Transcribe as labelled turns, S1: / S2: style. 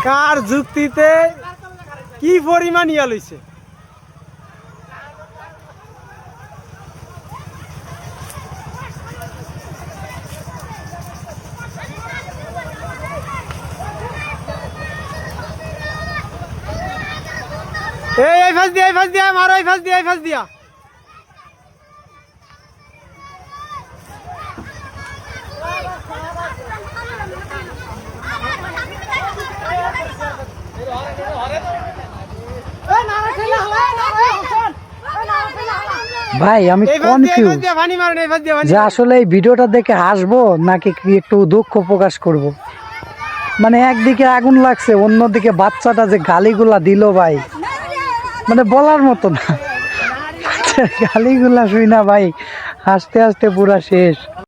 S1: কার যুক্তিতে কি পরিমাণ ইয়া লইছে। এই ফাঁস দিয়া মারো, এই ফাঁস দিয়া
S2: ভাই আমি কনফিউজ যে আসলে এই ভিডিওটা দেখে হাসবো নাকি একটু দুঃখ প্রকাশ করব। মানে একদিকে আগুন লাগছে, অন্যদিকে বাচ্চাটা যে গালিগুলা দিল ভাই, মানে বলার মতো না। গালিগুলা শুই না ভাই, হাসতে হাসতে পুরা শেষ।